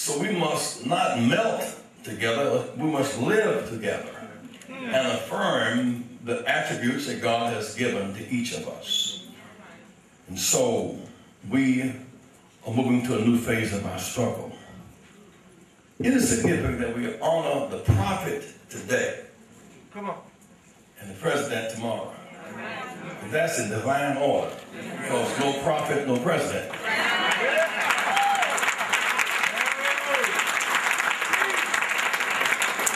So we must not melt together, we must live together and affirm the attributes that God has given to each of us. And so we are moving to a new phase of our struggle. It is significant that we honor the prophet today. Come on. And the president tomorrow. And that's in divine order. Because no prophet, no president.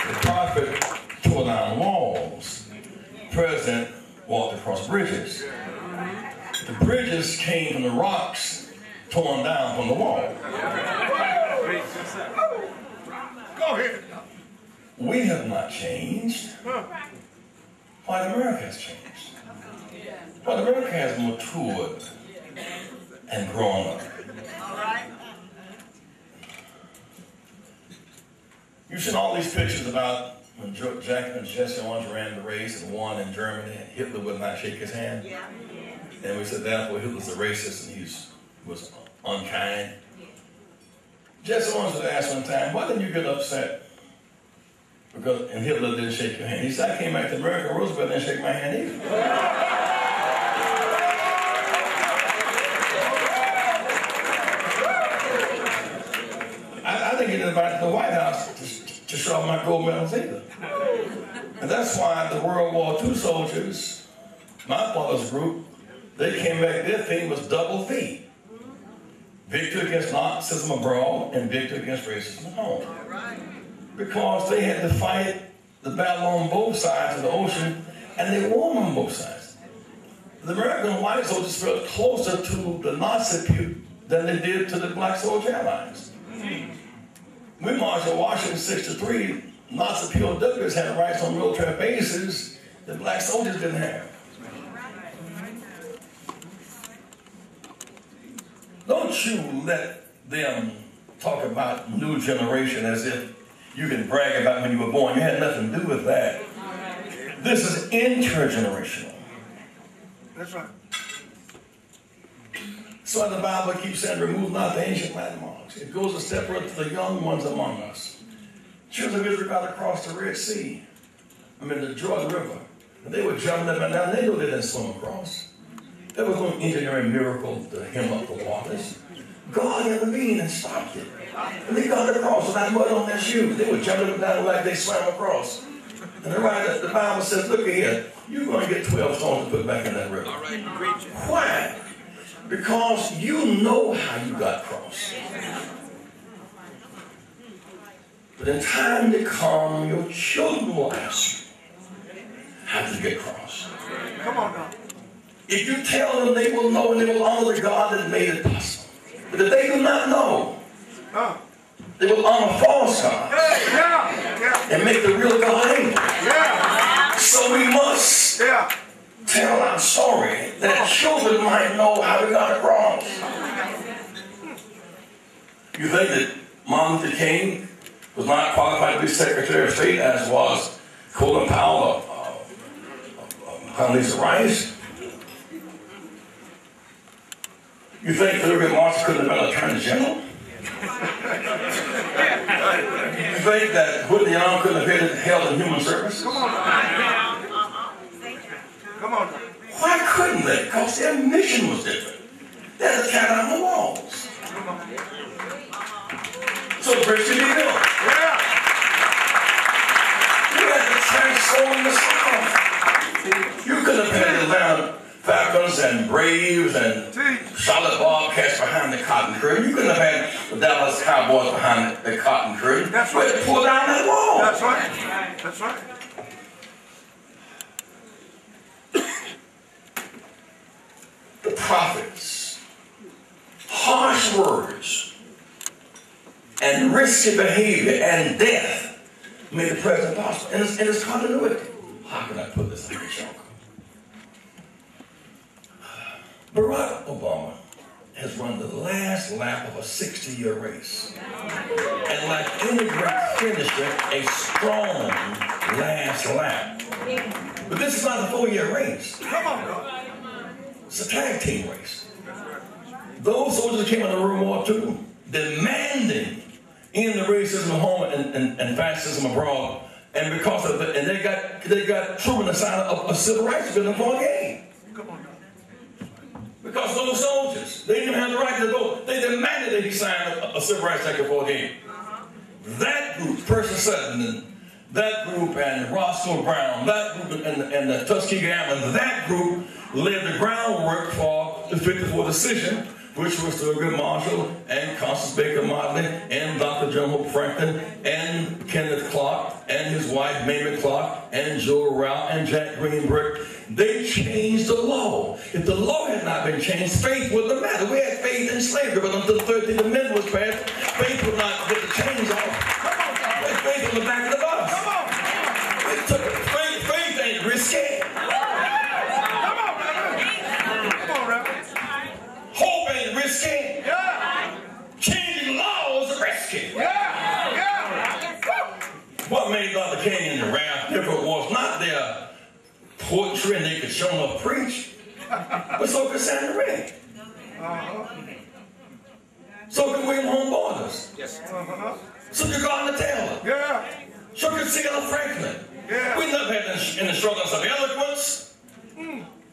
The prophet tore down walls. The president walked across bridges. The bridges came from the rocks torn down from the wall. Go ahead. We have not changed. White America has changed. White America has matured and grown up. You've seen all these pictures about when Jack and Jesse Owens ran the race and won in Germany, and Hitler would not shake his hand. Yeah. And we said therefore Hitler's a racist and he was unkind. Jesse Owens was asked one time, why didn't you get upset? And Hitler didn't shake your hand. He said, I came back to America, Roosevelt didn't shake my hand either. I didn't get invited to the White House to show off my gold medals either. And that's why the World War II soldiers, my father's group, they came back, their theme was double V. Victory against Nazism abroad and victory against racism at home. Because they had to fight the battle on both sides of the ocean, and they won on both sides. The American white soldiers felt closer to the Nazi people than they did to the black soldier allies. We marched in Washington 63, Nazi POWs had rights on military bases that black soldiers didn't have. Don't you let them talk about new generation as if you can brag about when you were born. You had nothing to do with that. This is intergenerational. That's right. So the Bible keeps saying, remove not the ancient landmarks. It goes a step further to the young ones among us. Children of Israel got across the Red Sea. The Jordan River. And they were jumping up and down. They knew they didn't swim across. There was no engineering miracle to hem up the waters. God intervened and stopped it. And they got across without mud on their shoes. They were jumping up and down like they swam across. And the Bible says, look here, you're going to get 12 stones to put back in that river. Why? Because you know how you got across. But in time to come, your children will ask you, how did you get across? Come on now. If you tell them, they will know and they will honor the God that made it possible. But if they do not know, they will honor false gods and make the real God angry. So we must tell our story that children might know how we got across. You think that Martin Luther King was not qualified to be Secretary of State, as was Colin Powell of Condoleezza Rice? You think Thurgood Marshall could have been Attorney General? You think that Whitney Young could have been held in human service? Come on. Come on. Why couldn't they? Because their mission was different. They had to tear down the walls. So the bridge should be built. You had to transform the South. You could have had Atlanta Falcons and Braves and Charlotte Bobcats behind the cotton curtain. You couldn't have had the Dallas Cowboys behind the cotton curtain. That's right. To pull down that wall. That's right. That's right. The prophets, harsh words, and risky behavior and death made the president possible. And it's continuity. How can I put this in the joke? Barack Obama has run the last lap of a 60-year race. And like any great finisher, a strong last lap. But this is not a 4-year race. Come on. It's a tag team race. Those soldiers that came into World War II demanding end the racism at home and fascism abroad. And because of it, and they got Truman to sign a civil rights bill in 48. Come on now. Because those soldiers, they didn't have the right to vote. They demanded that he sign a civil rights act in 48. That group, Percy Sutton, that group, and Roscoe Brown, that group, and the Tuskegeeans, that group laid the groundwork for the 54 decision, which was Thurgood Marshall and Constance Baker Motley and Dr. John Hope Franklin and Kenneth Clark and his wife Mamie Clark and Joe Rao and Jack Greenberg. They changed the law. If the law had not been changed, faith wouldn't matter. We had faith in slavery, but until the 13th Amendment was passed, faith would not get the chains off. Faith on the back of the bus. Come on. Faith ain't risky. Come on, Reverend. Hope ain't risky. Yeah. Changing laws are risky. Yeah. What made Dr. King and the Rap different was not their poetry and they could show up preach, but so could Sandra Ray. So could William Home Borders. Yes. So could Gardner Taylor. Yeah. So could C.L. Franklin. Yeah. We never had in the struggles of eloquence.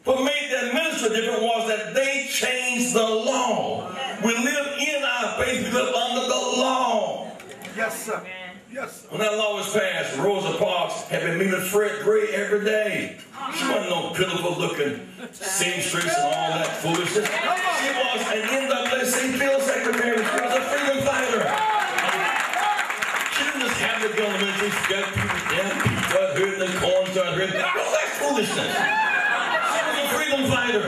What made their ministry different was that they changed the law. We live in our faith, we live under the law. Yes, sir. Yes. When that law was passed, Rosa Parks had been meeting Fred Gray every day. She wasn't no pitiful looking seamstress and all that foolishness. She was an NAACP field secretary. She was a freedom fighter. She didn't just have to go on the ministry. She got people down, people got hurt, and corn started hurting. That's foolishness. She was a freedom fighter.